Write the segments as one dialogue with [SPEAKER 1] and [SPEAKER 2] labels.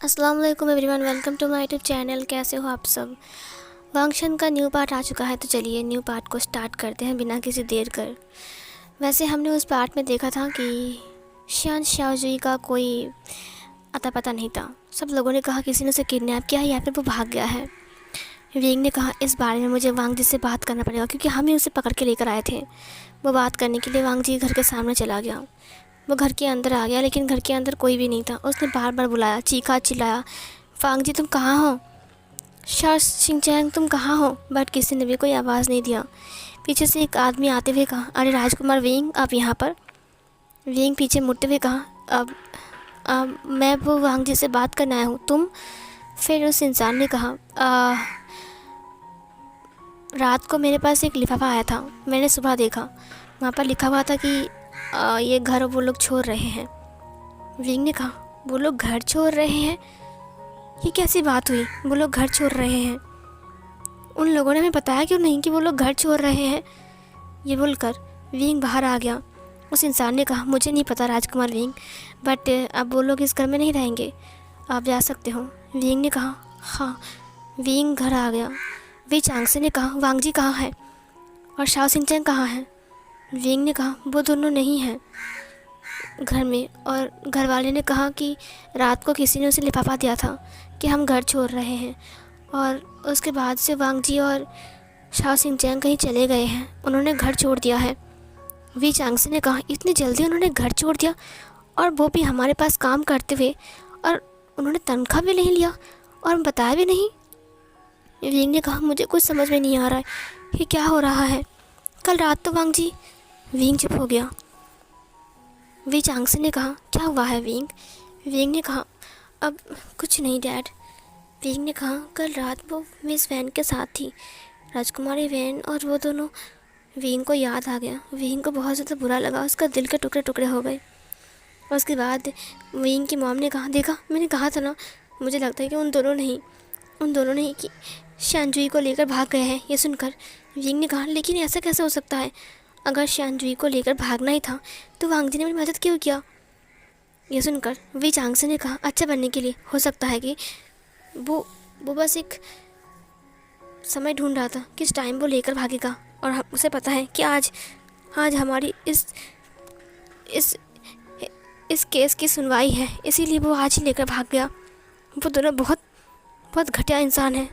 [SPEAKER 1] अस्सलाम वालेकुम everyone, welcome to my YouTube channel. कैसे हो आप सब। वांगशन का न्यू पार्ट आ चुका है, तो चलिए न्यू पार्ट को स्टार्ट करते हैं बिना किसी देर कर। वैसे हमने उस पार्ट में देखा था कि शियान शाओजी का कोई अता पता नहीं था। सब लोगों ने कहा किसी ने उसे किडनैप किया है या फिर वो भाग गया है। विंग ने कहा इस बारे में मुझे वांग जी से बात करना पड़ेगा, क्योंकि हम ही उसे पकड़ के लेकर आए थे। वो बात करने के लिए वांग जी घर के सामने चला गया। वो घर के अंदर आ गया, लेकिन घर के अंदर कोई भी नहीं था। उसने बार बार बुलाया, चीखा चिल्लाया, वांग जी तुम कहाँ हो, शाओ शिनचैंग तुम कहाँ हो, बट किसी ने भी कोई आवाज़ नहीं दिया। पीछे से एक आदमी आते हुए कहा, अरे राजकुमार विंग आप यहाँ पर। विंग पीछे मुड़ते हुए कहा, अब मैं वो वांग जी से बात करने आया हूँ, तुम। फिर उस इंसान ने कहा, रात को मेरे पास एक लिफाफा आया था, मैंने सुबह देखा, वहाँ पर लिखा हुआ था कि ये घर वो लोग छोड़ रहे हैं। विंग ने कहा, वो लोग घर छोड़ रहे हैं, ये कैसी बात हुई, वो लोग घर छोड़ रहे हैं। उन लोगों ने हमें बताया क्यों नहीं कि वो लोग घर छोड़ रहे हैं। ये बोलकर विंग बाहर आ गया। उस इंसान ने कहा, मुझे नहीं पता राजकुमार विंग, बट अब वो लोग इस घर में नहीं रहेंगे, आप जा सकते हो। विंग ने कहा, हाँ। विंग घर आ गया। वी चांगसे ने कहा, वांग जी कहाँ है और शाओ सिंचैंग कहाँ है। विंग ने कहा, वो दोनों नहीं हैं घर में। और घर वाले ने कहा कि रात को किसी ने उसे लिफाफा दिया था कि हम घर छोड़ रहे हैं, और उसके बाद से वांग जी और शाओ सिंचैंग कहीं चले गए हैं, उन्होंने घर छोड़ दिया है। वी चांगसे ने कहा, इतनी जल्दी उन्होंने घर छोड़ दिया, और वो भी हमारे पास काम करते हुए, और उन्होंने तनख्वाह भी नहीं लिया और बताया भी नहीं। विंग ने कहा, मुझे कुछ समझ में नहीं आ रहा है, ये क्या हो रहा है। कल रात तो वांग जी। विंग चुप हो गया। वी चांगसे ने कहा, क्या हुआ है विंग। विंग ने कहा, अब कुछ नहीं डैड। विंग ने कहा, कल रात वो मिस वैन के साथ थी, राजकुमारी वैन और वो दोनों। विंग को याद आ गया। विंग को बहुत ज़्यादा बुरा लगा, उसका दिल के टुकड़े टुकड़े हो गए। और उसके बाद विंग की मॉम ने कहा, देखा मैंने कहा था ना, मुझे लगता है कि उन दोनों ने कि शानजुई को लेकर भाग गए हैं। ये सुनकर विंग ने कहा, लेकिन ऐसा कैसे हो सकता है, अगर शानजुई को लेकर भागना ही था तो वांग जी ने मेरी मदद क्यों किया। ये सुनकर वी चांगसे ने कहा, अच्छा बनने के लिए। हो सकता है कि वो बस एक समय ढूंढ रहा था, किस टाइम वो लेकर भागेगा, और उसे पता है कि आज हमारी इस इस केस की सुनवाई है, इसीलिए वो आज ही लेकर भाग गया। वो दोनों बहुत बहुत घटिया इंसान है।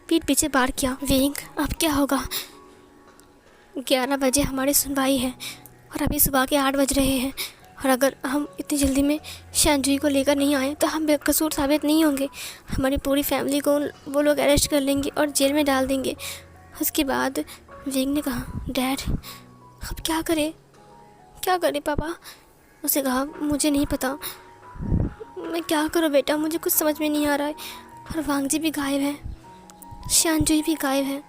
[SPEAKER 1] पीठ पीछे बार किया। विंग अब क्या होगा, 11 बजे हमारी सुनवाई है और अभी सुबह के 8 बज रहे हैं, और अगर हम इतनी जल्दी में शानजुई को लेकर नहीं आए तो हम बेकसूर साबित नहीं होंगे। हमारी पूरी फैमिली को वो लोग अरेस्ट कर लेंगे और जेल में डाल देंगे। उसके बाद विंग ने कहा, डैड अब क्या करें पापा। उसे कहा, मुझे नहीं पता, मैं क्या करूं बेटा, मुझे कुछ समझ में नहीं आ रहा है। और वांग जी भी गायब है, शानजुई भी गायब है।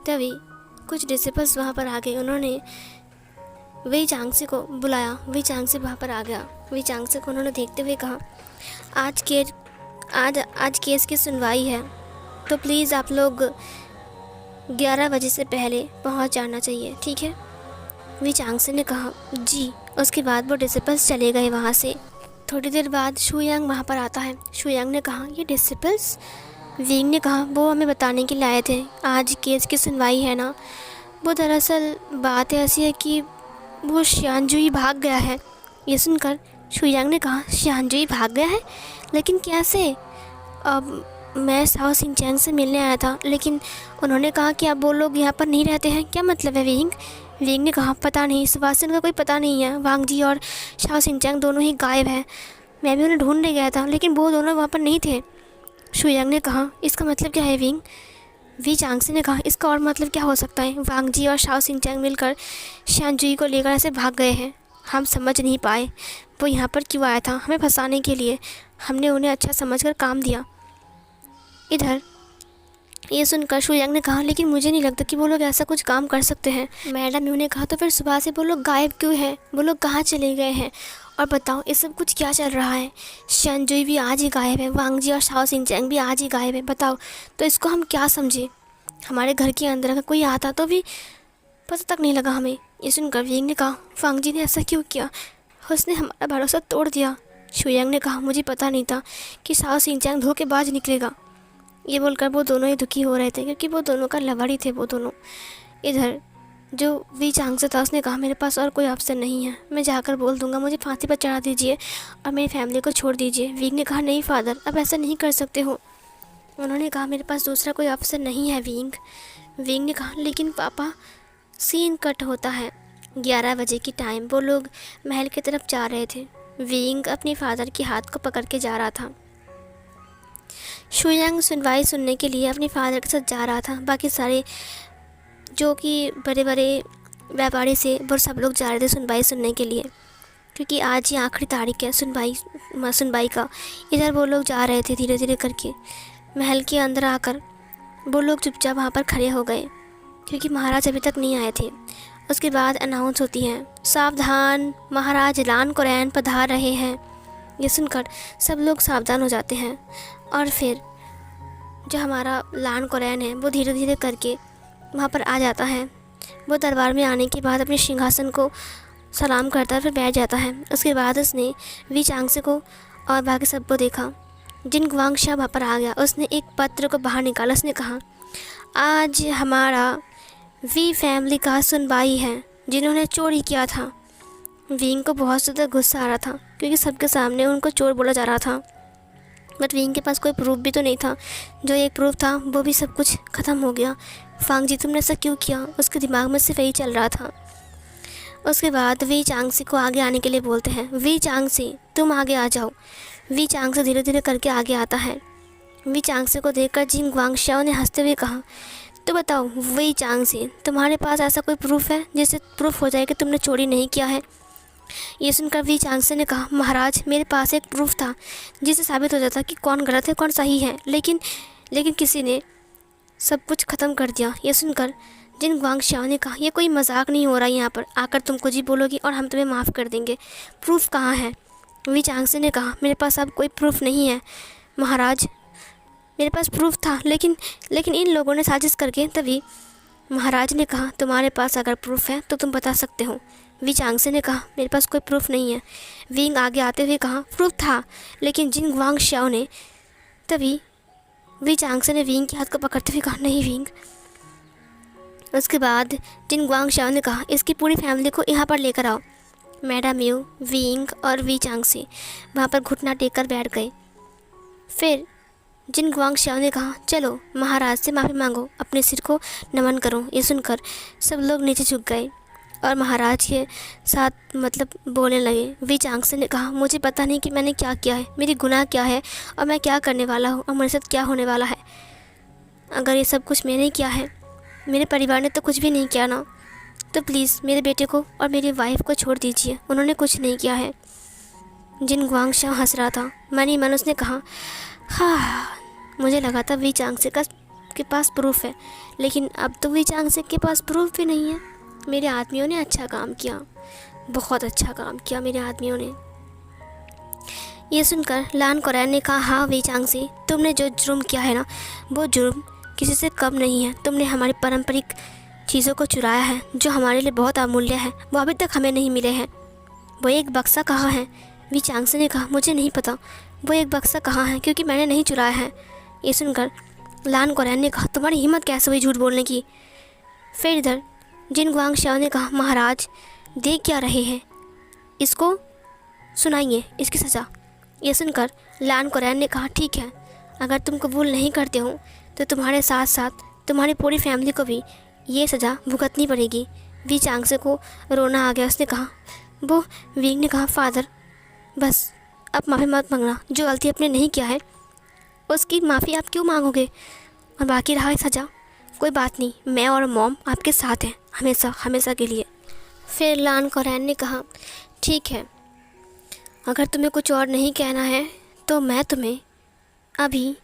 [SPEAKER 1] तभी कुछ डिसिपल्स वहाँ पर आ गए। उन्होंने वी चांगसे को बुलाया। वी चांगसे वहाँ पर आ गया। वी चांगसे को उन्होंने देखते हुए कहा, आज केस की सुनवाई है, तो प्लीज़ आप लोग 11 बजे से पहले पहुँच जाना चाहिए, ठीक है। वी चांगसे ने कहा, जी। उसके बाद वो डिसिपल्स चले गए वहाँ से। थोड़ी देर बाद शुयांग वहाँ पर आता है। शुयांग ने कहा, ये डिसिपल्स। विंग ने कहा, वो हमें बताने के लिए आए थे, आज केस की सुनवाई है ना। वो दरअसल बात ऐसी है कि वो शानजुई भाग गया है। ये सुनकर शुयांग ने कहा, शानजुई भाग गया है, लेकिन कैसे। अब मैं शाओ सिंचैंग से मिलने आया था, लेकिन उन्होंने कहा कि अब वो लोग यहाँ पर नहीं रहते हैं। क्या मतलब है विंग। विंग ने कहा, पता नहीं, सुबह से उनका कोई पता नहीं है। वांग जी और शाओ सिंचैंग दोनों ही गायब हैं। मैं भी उन्हें ढूंढने गया था, लेकिन वो दोनों वहाँ पर नहीं थे। शुयांग ने कहा, इसका मतलब क्या है विंग। वी चांगसे ने कहा, इसका और मतलब क्या हो सकता है, वांग जी और शाओ सिंचैंग मिलकर शानजुई को लेकर ऐसे भाग गए हैं। हम समझ नहीं पाए वो यहाँ पर क्यों आया था, हमें फंसाने के लिए। हमने उन्हें अच्छा समझकर काम दिया। इधर ये सुनकर शुयांग ने कहा, लेकिन मुझे नहीं लगता कि वो लोग ऐसा कुछ काम कर सकते हैं। मैडम ने कहा, तो फिर सुबह से वो लोग गायब क्यों हैं, वो लोग कहाँ चले गए हैं, और बताओ ये सब कुछ क्या चल रहा है। शानजुई भी आज ही गायब है, वांग जी और शाओ सिंचैंग भी आज ही गायब है। बताओ तो इसको हम क्या समझे। हमारे घर के अंदर अगर कोई आता तो भी पता तक नहीं लगा हमें। ये सुनकर विंग ने कहा, वांग जी ने ऐसा क्यों किया, उसने हमारा भरोसा तोड़ दिया। शुयांग ने कहा, मुझे पता नहीं था कि साओ सिंचांग धोखेबाज निकलेगा। ये बोलकर वो दोनों ही दुखी हो रहे थे क्योंकि वो दोनों का लवड़ी थे वो दोनों। इधर जो वी चांग से था उसने कहा, मेरे पास और कोई ऑप्शन नहीं है, मैं जाकर बोल दूंगा मुझे फांसी पर चढ़ा दीजिए और मेरी फैमिली को छोड़ दीजिए। विंग ने कहा, नहीं फादर, अब ऐसा नहीं कर सकते हो। उन्होंने कहा, मेरे पास दूसरा कोई ऑप्शन नहीं है विंग। विंग ने कहा, लेकिन पापा। सीन कट होता है 11 बजे की टाइम। वो लोग महल की तरफ जा रहे थे। विंग अपने फादर के हाथ को पकड़ के जा रहा था। शुयांग सुनवाई सुनने के लिए अपने फादर के साथ जा रहा था। बाकी सारे जो कि बड़े बड़े व्यापारी से वो सब लोग जा रहे थे सुनवाई सुनने के लिए, क्योंकि आज ही आखिरी तारीख है सुनवाई का। इधर वो लोग जा रहे थे धीरे धीरे करके। महल के अंदर आकर वो लोग चुपचाप वहाँ पर खड़े हो गए क्योंकि महाराज अभी तक नहीं आए थे। उसके बाद अनाउंस होती हैं, सावधान, महाराज लान कुरैन पधार रहे हैं। ये सुनकर सब लोग सावधान हो जाते हैं और फिर जो हमारा लान कुरैन है वो धीरे धीरे करके वहाँ पर आ जाता है। वो दरबार में आने के बाद अपने सिंहासन को सलाम करता है, फिर बैठ जाता है। उसके बाद उसने वी चांगसे को और बाकी सबको देखा। जिन गुआंगशा वहाँ पर आ गया। उसने एक पत्र को बाहर निकाला। उसने कहा, आज हमारा वी फैमिली का सुनवाई है जिन्होंने चोरी किया था। विंग को बहुत ज़्यादा गुस्सा आ रहा था क्योंकि सबके सामने उनको चोर बोला जा रहा था, बट विंग के पास कोई प्रूफ भी तो नहीं था। जो एक प्रूफ था वो भी सब कुछ ख़त्म हो गया। फांग जी, तुमने ऐसा क्यों किया? उसके दिमाग में सिर्फ यही चल रहा था। उसके बाद वी चांगसी को आगे आने के लिए बोलते हैं, वी चांगसी तुम आगे आ जाओ। वी चांगसी धीरे धीरे करके आगे आता है। वी चांगसी को देखकर जिन गुआंगशाओ ने हंसते हुए कहा, तो बताओ वी चांगसी, तुम्हारे पास ऐसा कोई प्रूफ है जिससे प्रूफ हो जाए कि तुमने चोरी नहीं किया है? ये सुनकर वी चांगसी ने कहा, महाराज मेरे पास एक प्रूफ था जिससे साबित हो जाता कि कौन गलत है कौन सही है, लेकिन किसी ने सब कुछ ख़त्म कर दिया। ये सुनकर जिन गुआंगशाओ ने कहा, यह कोई मजाक नहीं हो रहा यहाँ पर आकर तुम कुछ ही बोलोगी और हम तुम्हें माफ़ कर देंगे। प्रूफ कहाँ है? वी चांगसी ने कहा, मेरे पास अब कोई प्रूफ नहीं है महाराज। मेरे पास प्रूफ था लेकिन इन लोगों ने साजिश करके। तभी महाराज ने कहा, तुम्हारे पास अगर प्रूफ है तो तुम बता सकते हो। वी चांगसी ने कहा, मेरे पास कोई प्रूफ नहीं है। विंग आगे आते हुए कहा, प्रूफ था लेकिन जिन गुआंगशाओ ने। तभी वी चांगसी ने विंग के हाथ को पकड़ते हुए कहा, नहीं विंग। उसके बाद जिन गुआंगशाओ ने कहा, इसकी पूरी फैमिली को यहाँ पर लेकर आओ। मैडम यू, विंग और वी चांगसी वहाँ पर घुटना टेक कर बैठ गए। फिर जिन गुआंगशाओ ने कहा, चलो महाराज से माफ़ी मांगो, अपने सिर को नमन करो। ये सुनकर सब लोग नीचे झुक गए और महाराज के साथ बोलने लगे। वी चांगसी ने कहा, मुझे पता नहीं कि मैंने क्या किया है, मेरी गुनाह क्या है और मैं क्या करने वाला हूँ और मेरे साथ क्या होने वाला है। अगर ये सब कुछ मैंने किया है, मेरे परिवार ने तो कुछ भी नहीं किया ना, तो प्लीज़ मेरे बेटे को और मेरी वाइफ को छोड़ दीजिए, उन्होंने कुछ नहीं किया है। जिन गुआंगशाओ हंस रहा था। मन ही मन उसने कहा, हाँ, मुझे लगा था वी चांगसी के पास प्रूफ है, लेकिन अब तो वी चांगसी के पास प्रूफ भी नहीं है। मेरे आदमियों ने अच्छा काम किया, बहुत अच्छा काम किया मेरे आदमियों ने। ये सुनकर लान कुरैन ने कहा, हाँ वी चांगसी, तुमने जो जुर्म किया है ना, वो जुर्म किसी से कम नहीं है। तुमने हमारी पारंपरिक चीज़ों को चुराया है जो हमारे लिए बहुत अमूल्य है, वो अभी तक हमें नहीं मिले हैं। वो एक बक्सा कहाँ है? वी चांगसी ने कहा, मुझे नहीं पता वो एक बक्सा कहाँ है, क्योंकि मैंने नहीं चुराया है। ये सुनकर लान कुरैन ने कहा, तुम्हारी हिम्मत कैसे हुई झूठ बोलने की? फिर इधर जिन गुआंगशाओ ने कहा, महाराज देख क्या रहे हैं, इसको सुनाइए इसकी सज़ा। ये सुनकर लान कुरैन ने कहा, ठीक है, अगर तुम कबूल नहीं करते हो तो तुम्हारे साथ साथ तुम्हारी पूरी फैमिली को भी ये सज़ा भुगतनी पड़ेगी। वी चांगसी को रोना आ गया। उसने कहा, वो विंग ने कहा, फादर बस अब माफ़ी मत मांगना, जो गलती आपने नहीं किया है उसकी माफ़ी आप क्यों मांगोगे, और बाकी रहा सज़ा, कोई बात नहीं, मैं और मॉम आपके साथ हैं हमेशा हमेशा के लिए। फिर लान कुरैन ने कहा, ठीक है, अगर तुम्हें कुछ और नहीं कहना है तो मैं तुम्हें अभी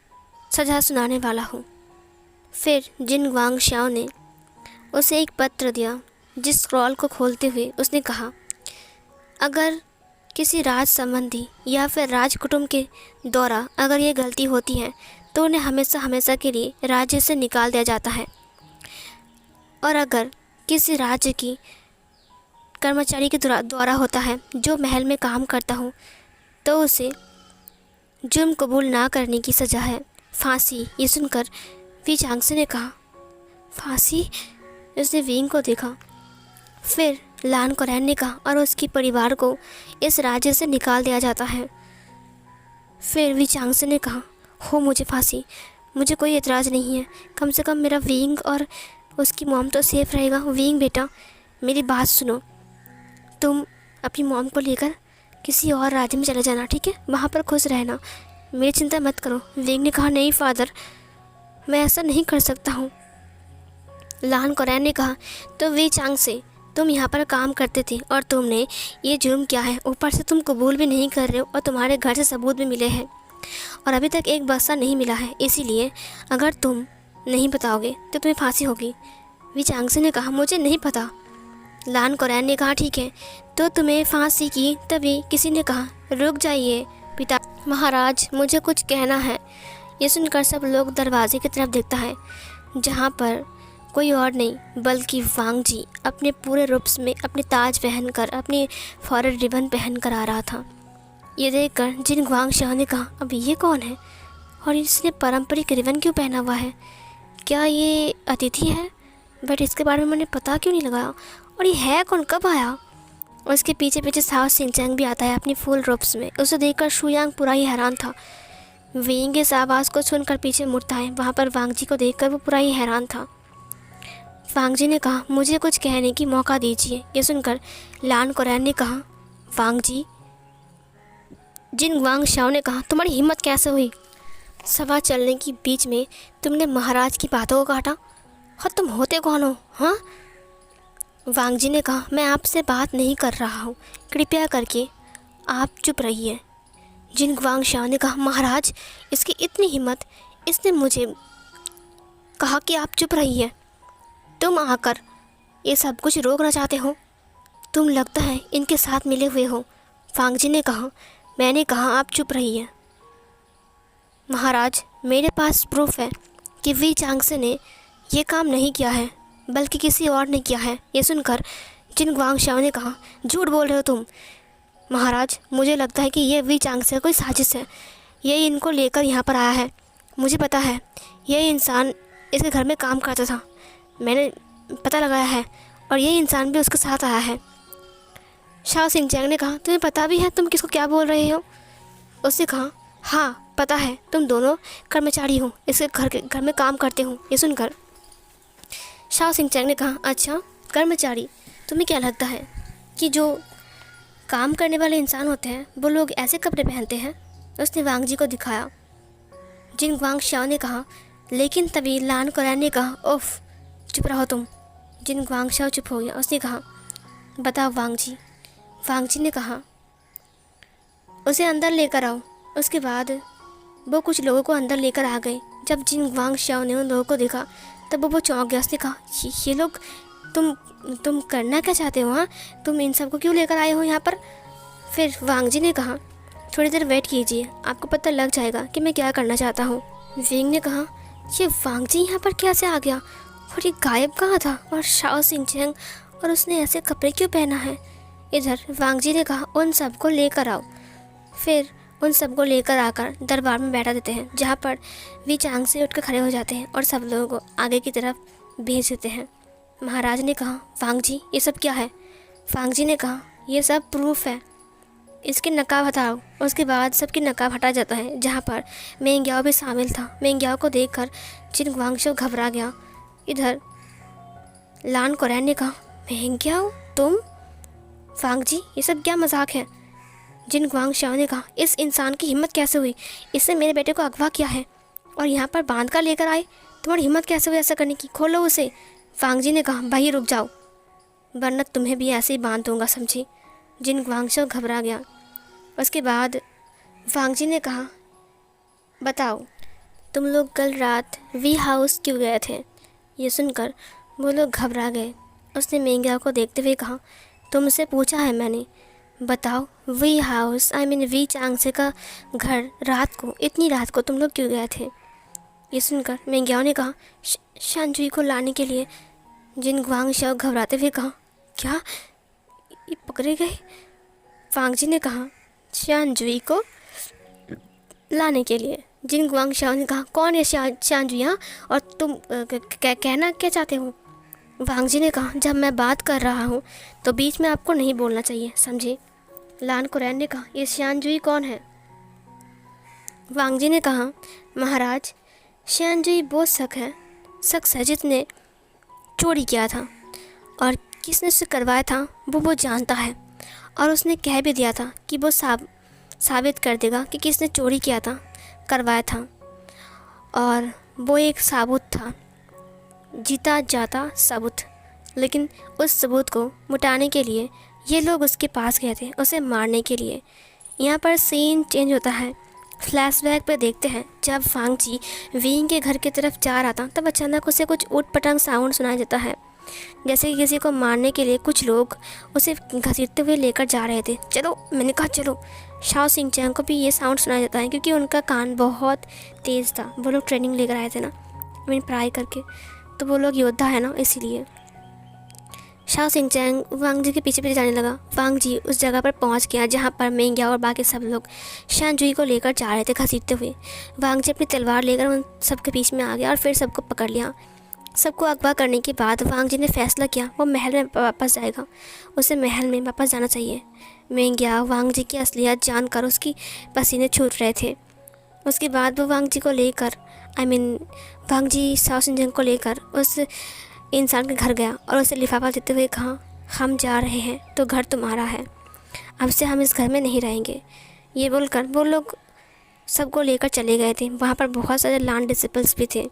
[SPEAKER 1] सज़ा सुनाने वाला हूँ। फिर जिन गुआंगशाओ ने उसे एक पत्र दिया, जिस स्क्रॉल को खोलते हुए उसने कहा, अगर किसी राज संबंधी या फिर राज कुटुंब के द्वारा अगर ये गलती होती है तो उन्हें हमेशा हमेशा के लिए राज्य से निकाल दिया जाता है, और अगर किसी राज्य की कर्मचारी के द्वारा होता है जो महल में काम करता हो तो उसे जुर्म कबूल ना करने की सज़ा है फांसी। ये सुनकर वी चांगसे ने कहा, फांसी? उसने विंग को देखा। फिर लान कोरैन ने कहा, और उसके परिवार को इस राज्य से निकाल दिया जाता है। फिर वी चांगसे ने कहा, हो मुझे फांसी, मुझे कोई एतराज़ नहीं है। कम से कम मेरा विंग और उसकी मॉम तो सेफ़ रहेगा। विंग बेटा, मेरी बात सुनो, तुम अपनी मॉम को लेकर किसी और राज्य में चले जाना, ठीक है? वहाँ पर खुश रहना, मेरी चिंता मत करो। विंग ने कहा, नहीं फादर, मैं ऐसा नहीं कर सकता हूँ। लान कोरैन ने कहा, तो वी चांगसे, तुम यहाँ पर काम करते थे और तुमने ये जुर्म किया है, ऊपर से तुम कबूल भी नहीं कर रहे हो और तुम्हारे घर से सबूत भी मिले हैं और अभी तक एक बस्ता नहीं मिला है। इसीलिए अगर तुम नहीं बताओगे तो तुम्हें फांसी होगी। वी चांगसे ने कहा, मुझे नहीं पता। लान कोरैन ने कहा, ठीक है, तो तुम्हें फांसी की। तभी किसी ने कहा, रुक जाइए पिता महाराज, मुझे कुछ कहना है। ये सुनकर सब लोग दरवाजे की तरफ देखता है, जहाँ पर कोई और नहीं बल्कि वांग जी अपने पूरे रूप्स में अपने ताज पहनकर, अपनी फॉरेड रिबन पहनकर आ रहा था। ये देखकर जिन ग्वांग शाह ने कहा, अब ये कौन है और इसने पारंपरिक रिबन क्यों पहना हुआ है? क्या ये अतिथि है? बट इसके बारे में मैंने पता क्यों नहीं लगाया, और ये है कौन, कब आया? उसके पीछे पीछे साओ सिंचैंग भी आता है अपनी फुल रूप्स में। उसे देखकर शुयांग पूरा ही हैरान था। विंग इस आवाज़ को सुनकर पीछे मुड़ता है। वहाँ पर वांग जी को देखकर वो पूरा ही हैरान था। वांग जी ने कहा, मुझे कुछ कहने की मौका दीजिए। ये सुनकर लान कोरैन ने कहा, वांग जी। जिन ग्वांग शाओ ने कहा, तुम्हारी हिम्मत कैसे हुई सभा चलने की बीच में तुमने महाराज की बातों को काटा, और तुम होते कौन हो? हाँ? वांग जी ने कहा, मैं आपसे बात नहीं कर रहा हूँ, कृपया करके आप चुप रहिए। जिन ग्वांग शाओ ने कहा, महाराज, इसकी इतनी हिम्मत, इसने मुझे कहा कि आप चुप रहिए। तुम आकर ये सब कुछ रोकना चाहते हो? तुम लगता है इनके साथ मिले हुए हो। वांग जी ने कहा, मैंने कहा आप चुप रहिए। महाराज, मेरे पास प्रूफ है कि वी चांगसे ने ये काम नहीं किया है, बल्कि किसी और ने किया है। ये सुनकर जिन ग्वांग शाओ ने कहा, झूठ बोल रहे हो तुम। महाराज, मुझे लगता है कि ये वी चांगसे कोई साजिश है। ये इनको लेकर यहाँ पर आया है। मुझे पता है ये इंसान इसके घर में काम करता था, मैंने पता लगाया है, और ये इंसान भी उसके साथ आया है। शाओ सिंचैंग ने कहा, तुम्हें पता भी है तुम किसको क्या बोल रहे हो? उसने कहा, हाँ पता है, तुम दोनों कर्मचारी हो, इसके घर में काम करते हो। ये सुनकर शाओ सिंचैंग ने कहा, अच्छा कर्मचारी, तुम्हें क्या लगता है कि जो काम करने वाले इंसान होते हैं वो लोग ऐसे कपड़े पहनते हैं? उसने वांग जी को दिखाया। जिन ग्वांग शाओ ने कहा, लेकिन तभी लान कोरैन ने कहा, उफ, चुप रहो तुम। जिन ग्वांग शाओ चुप हो गया। उसने कहा, बताओ वांग जी। वांग जी ने कहा, उसे अंदर लेकर आओ। उसके बाद वो कुछ लोगों को अंदर लेकर आ गए। जब जिन ग्वांग शाओ ने उन लोगों को देखा तब वो चौंक गया। उसने कहा, ये लोग, तुम करना क्या चाहते हो? हाँ, तुम इन सबको क्यों लेकर आए हो यहाँ पर? फिर वांग जी ने कहा, थोड़ी देर वेट कीजिए, आपको पता लग जाएगा कि मैं क्या करना चाहता हूँ। विंग ने कहा, ये वांग जी यहाँ पर कैसे आ गया, और ये गायब कहाँ था, और शाओ सिंचैंग, और उसने ऐसे कपड़े क्यों पहना है? इधर वांग जी ने कहा, उन सबको लेकर आओ। फिर उन सबको लेकर आकर दरबार में बैठा देते हैं, जहाँ पर वी चांग से उठकर खड़े हो जाते हैं और सब लोगों को आगे की तरफ भेज देते हैं। महाराज ने कहा, वांग जी ये सब क्या है? वांग जी ने कहा, ये सब प्रूफ है, इसके नकाब हटाओ। उसके बाद सबकी नकाब हटा जाता है, जहाँ पर मेंग्याओ भी शामिल था। मेंग्याओ को देखकर जिन ग्वांगशो घबरा गया। इधर लान कोरैन ने कहा, मेंग्याओ तुम? वांग जी ये सब क्या मजाक है? जिन ग्वांग शाओ ने कहा, इस इंसान की हिम्मत कैसे हुई? इसने मेरे बेटे को अगवा किया है और यहाँ पर बांध कर लेकर आए। तुम्हारी हिम्मत कैसे हुई ऐसा करने की? खोलो उसे। वांग जी ने कहा, भाई रुक जाओ, वरना तुम्हें भी ऐसे ही बांध दूंगा, समझी? जिन ग्वांग शाओ घबरा गया। उसके बाद वांग जी ने कहा, बताओ तुम लोग कल रात वी हाउस क्यों गए थे? ये सुनकर वो लोग घबरा गए। उसने मेंग्याओ को देखते हुए कहा, तुमसे पूछा है मैंने, बताओ we house, I mean we चांगसे का घर रात को, इतनी रात को तुम लोग क्यों गए थे? ये सुनकर मेंग्याओ ने कहा, शानजुई को लाने के लिए। जिन ग्वांग शाओ घबराते हुए कहा, क्या ये पकड़े गए? वांग जी ने कहा, शान जुई को लाने के लिए। जिन गुआंगशाओ ने कहा, कौन है शान जुई? हाँ, और तुम कहना क्या चाहते हो? वांग जी ने कहा, जब मैं बात कर रहा हूँ तो बीच में आपको नहीं बोलना चाहिए, समझे? लान कुरैन ने कहा, ये शान जुई कौन है? वांग जी ने कहा, महाराज, शान जुई वो शख्स है जिसने चोरी किया था, और किसने उसे करवाया था वो जानता है, और उसने कह भी दिया था कि वो साबित कर देगा कि किसने चोरी किया था, करवाया था। और वो एक सबूत था, जीता जाता सबूत। लेकिन उस सबूत को मिटाने के लिए ये लोग उसके पास गए थे, उसे मारने के लिए। यहाँ पर सीन चेंज होता है। फ्लैशबैक पे देखते हैं, जब वांग जी विंग के घर की तरफ जा रहा था तब अचानक उसे कुछ ऊट पटांग साउंड सुनाई देता है, जैसे कि किसी को मारने के लिए कुछ लोग उसे घसीटते हुए लेकर जा रहे थे। चलो, मैंने कहा चलो। शाओ सिंह चैंग को भी ये साउंड सुनाई देता है, क्योंकि उनका कान बहुत तेज़ था। वो लोग ट्रेनिंग लेकर आए थे ना, मैंने पढ़ाई करके, तो वो लोग योद्धा है ना, इसीलिए। शाओ सिंह चैंग वांग जी के पीछे पीछे जाने लगा। वांग जी उस जगह पर पहुंच गया जहां पर मेंग्या और बाकी सब लोग शान जुई को लेकर जा रहे थे घसीटते हुए। वांग जी अपनी तलवार लेकर उन सबके बीच में आ गया और फिर सबको पकड़ लिया। सबको अगवा करने के बाद वांग जी ने फैसला किया वो महल में वापस जाएगा, उसे महल में वापस जाना चाहिए। मेंग्या वांग जी की असलियत जानकर उसकी पसीने छूट रहे थे। उसके बाद वो वांग जी को लेकर वांग जी शाओ सिंह चैंग को लेकर उस इंसान के घर गया और उसे लिफाफा देते हुए कहा, हम जा रहे हैं तो घर तुम्हारा है, अब से हम इस घर में नहीं रहेंगे। ये बोलकर वो लोग सबको लेकर चले गए थे। वहाँ पर बहुत सारे लान डिसिपल्स भी थे।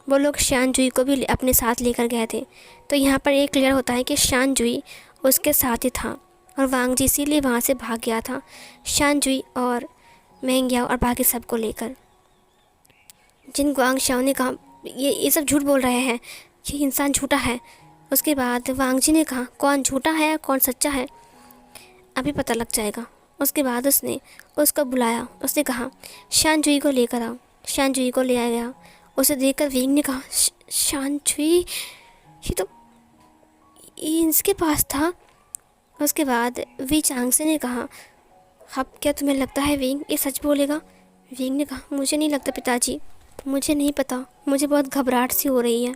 [SPEAKER 1] वो लोग शान जुई को भी अपने साथ लेकर गए थे। तो यहाँ पर ये क्लियर होता है कि शान जुई उसके साथ ही था और वांग जी इसीलिए वहाँ से भाग गया था, शान जुई और मेंग्याओ और बाकी सबको लेकर। जिन गुआंगशाओ ने कहा, ये सब झूठ बोल रहे हैं, ये इंसान झूठा है। उसके बाद वांग जी ने कहा, कौन झूठा है और कौन सच्चा है अभी पता लग जाएगा। उसके बाद उसने उसको बुलाया। उसने कहा, शान जुई को लेकर आओ। शान जुई को ले आया गया। उसे देखकर विंग ने कहा, शान जुई, ये इसके पास था। उसके बाद वी चांगसे ने कहा, अब क्या तुम्हें लगता है विंग ये सच बोलेगा? विंग ने कहा, मुझे नहीं लगता पिताजी, मुझे नहीं पता, मुझे बहुत घबराहट सी हो रही है।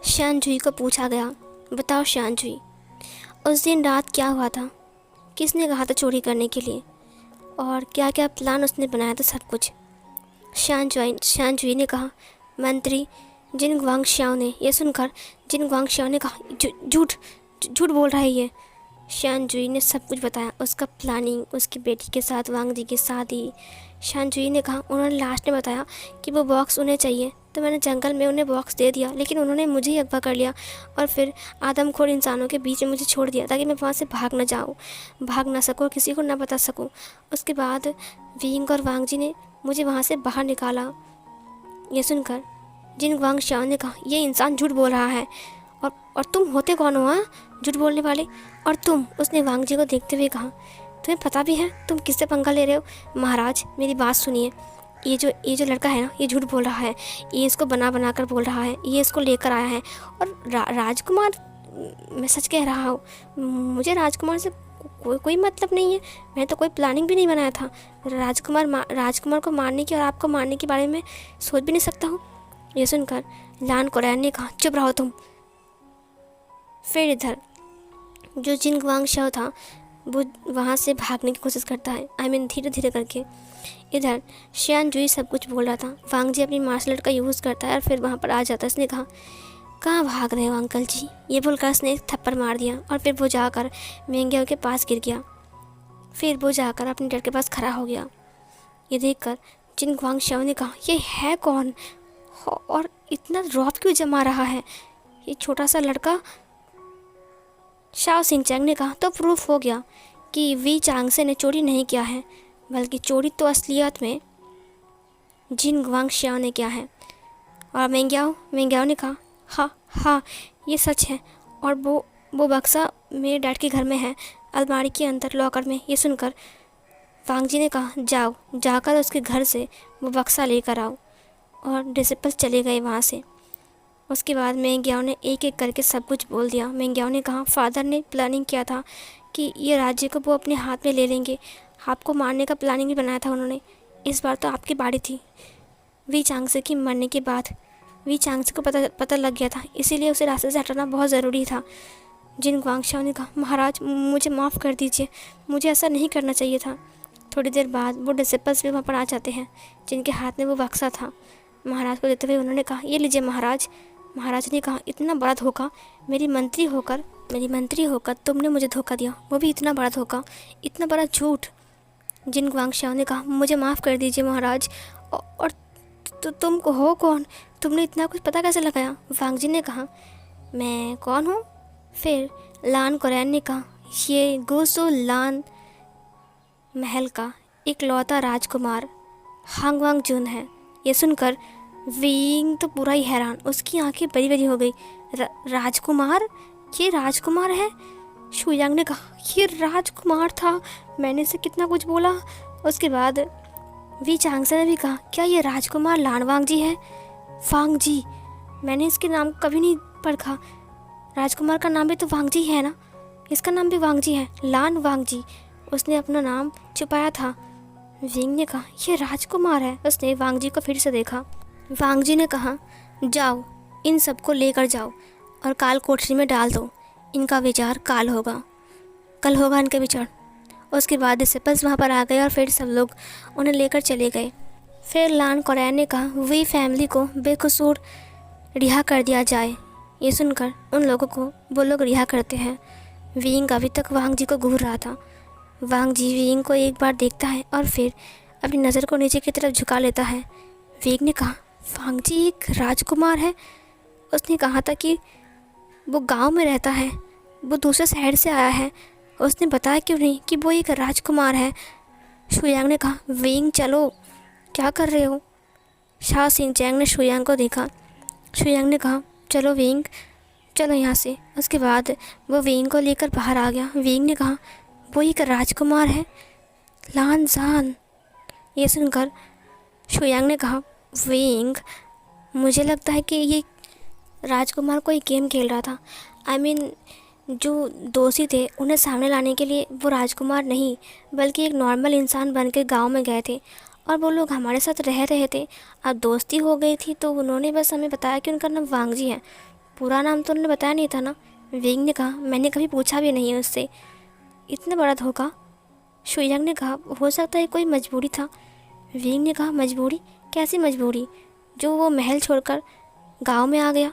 [SPEAKER 1] शान जुई को पूछा गया, बताओ शान जुई, उस दिन रात क्या हुआ था? किसने कहा था चोरी करने के लिए? और क्या क्या प्लान उसने बनाया था? सब कुछ। शान जुई ने कहा, मंत्री जिन गुआंगशाओ ने। ये सुनकर जिन गुआंगशाओ ने कहा, झूठ बोल रहा है ये। शान जुई ने सब कुछ बताया, उसका प्लानिंग, उसकी बेटी के साथ वांग जी की शादी। शान जुई ने कहा, उन्होंने लास्ट में बताया कि वो बॉक्स उन्हें चाहिए, तो मैंने जंगल में उन्हें बॉक्स दे दिया, लेकिन उन्होंने मुझे ही अगवा कर लिया और फिर आदमखोर इंसानों के बीच में मुझे छोड़ दिया ताकि मैं वहाँ से भाग ना सकूँ, किसी को ना बता सकूँ। उसके बाद विंग और वांग जी ने मुझे वहाँ से बाहर निकाला। ये सुनकर जिन गुआंगशाओ ने कहा, ये इंसान झूठ बोल रहा है, और तुम होते कौन हो? हाँ, झूठ बोलने वाले। और तुम, उसने वांग जी को देखते हुए कहा, तुम्हें पता भी है तुम किससे पंगा ले रहे हो? महाराज मेरी बात सुनिए, ये जो लड़का है ना, ये झूठ बोल रहा है, ये इसको बना कर बोल रहा है, ये इसको लेकर आया है। और राजकुमार, मैं सच कह रहा हूँ, मुझे राजकुमार से कोई मतलब नहीं है, मैंने तो कोई प्लानिंग भी नहीं बनाया था। राजकुमार को मारने की और आपको मारने के बारे में सोच भी नहीं सकता हूँ। ये सुनकर लान कुरैन ने कहा, चुप रहो तुम। फिर इधर जो जिन गुआंगशाओ था वो वहाँ से भागने की कोशिश करता है, धीरे धीरे करके। इधर शान जुई सब कुछ बोल रहा था। वांग जी अपनी मार्शल आर्ट का यूज़ करता है और फिर वहाँ पर आ जाता है। उसने कहा, कहाँ भाग रहे हो अंकल जी? ये बोलकर उसने एक थप्पड़ मार दिया और फिर वो जाकर मेंग्याओ के पास गिर गया। फिर वो जाकर अपने डर के पास खड़ा हो गया। ये देखकर जिन गुआंगशाओ ने कहा, ये है कौन और इतना रौब क्यों जमा रहा है ये छोटा सा लड़का? शाओ सिंह चैंग ने कहा, तो प्रूफ हो गया कि वी चांगसे ने चोरी नहीं किया है, बल्कि चोरी तो असलियत में जिन गुआंगशाओ ने किया है। और मेंग्याओ ने कहा, हाँ ये सच है, और वो बक्सा मेरे डैड के घर में है, अलमारी के अंदर लॉकर में। ये सुनकर वांग जी ने कहा, जाकर उसके घर से वो बक्सा लेकर आओ। और डिसिपल्स चले गए वहाँ से। उसके बाद मेंग्याओ ने एक एक करके सब कुछ बोल दिया। मेंग्याओ ने कहा, फादर ने प्लानिंग किया था कि ये राज्य को वो अपने हाथ में ले लेंगे, आपको मारने का प्लानिंग भी बनाया था उन्होंने। इस बार तो आपकी बारी थी। वी चांगसे की मरने के बाद वी चांगसे को पता लग गया था, इसीलिए उसे रास्ते से हटाना बहुत ज़रूरी था। जिन गुआंगशाओ ने कहा, महाराज मुझे माफ़ कर दीजिए, मुझे ऐसा नहीं करना चाहिए था। थोड़ी देर बाद वो डिसिपल्स भी वहाँ पर आ जाते हैं, जिनके हाथ में वो बक्सा था। महाराज को देते हुए उन्होंने कहा, ये लीजिए महाराज। महाराज ने कहा, इतना बड़ा धोखा, मेरी मंत्री होकर तुमने मुझे धोखा दिया, वो भी इतना बड़ा धोखा, इतना बड़ा झूठ। जिन गुआंगशाओ ने कहा, मुझे माफ़ कर दीजिए महाराज। और तो तुम हो कौन? तुमने इतना कुछ पता कैसे लगाया? वांग जी ने कहा, मैं कौन हूँ? फिर लान कोरैन ने कहा, ये गोसो लान महल का इकलौता राजकुमार हांग वांग जून है। ये सुनकर विंग तो पूरा ही हैरान, उसकी आंखें बड़ी बड़ी हो गई। राजकुमार? ये राजकुमार है? शुयांग ने कहा, ये राजकुमार था, मैंने इसे कितना कुछ बोला। उसके बाद वी चांगसे ने भी कहा, क्या ये राजकुमार लान वांग जी है? वांग जी? मैंने इसके नाम को कभी नहीं पढ़ा। राजकुमार का नाम भी तो वांग जी है ना? इसका नाम भी वांग जी है, लान वांग जी। उसने अपना नाम छुपाया था। विंग ने कहा, यह राजकुमार है। उसने वांग जी को फिर से देखा। वांग जी ने कहा, जाओ इन सबको लेकर जाओ और काल कोठरी में डाल दो। इनका विचार कल होगा इनके विचार। उसके बाद डिसिपल्स वहाँ पर आ गए और फिर सब लोग उन्हें लेकर चले गए। फिर लान कोरैन ने कहा, वी फैमिली को बेकसूर रिहा कर दिया जाए। ये सुनकर उन लोगों को वो लोग रिहा करते हैं। विंग अभी तक वांग जी को घूर रहा था। वांग जी विंग को एक बार देखता है और फिर अपनी नज़र को नीचे की तरफ झुका लेता है। विंग ने कहा, वांग जी एक राजकुमार है? उसने कहा था कि वो गांव में रहता है, वो दूसरे शहर से आया है। उसने बताया क्यों नहीं कि वो एक राजकुमार है? शुयांग ने कहा, विंग चलो, क्या कर रहे हो? शाह सिंह चैंग ने शुयांग को देखा। शुयांग ने कहा, चलो विंग, चलो यहाँ से। उसके बाद वो विंग को लेकर बाहर आ गया। विंग ने कहा, वो एक राजकुमार है, लान जान। ये सुनकर शुयांग ने कहा, विंग, मुझे लगता है कि ये राजकुमार कोई गेम खेल रहा था। जो दोषी थे उन्हें सामने लाने के लिए वो राजकुमार नहीं बल्कि एक नॉर्मल इंसान बन के गाँव में गए थे और वो लोग हमारे साथ रह रहे थे। अब दोस्ती हो गई थी तो उन्होंने बस हमें बताया कि उनका नाम वांग जी है। पूरा नाम तो उन्होंने बताया नहीं था ना। विंग ने कहा, मैंने कभी पूछा भी नहीं है उससे। इतना बड़ा धोखा? शुयांग ने कहा, हो सकता है कोई मजबूरी था। विंग ने कहा, मजबूरी? कैसी मजबूरी जो वो महल छोड़कर गांव में आ गया?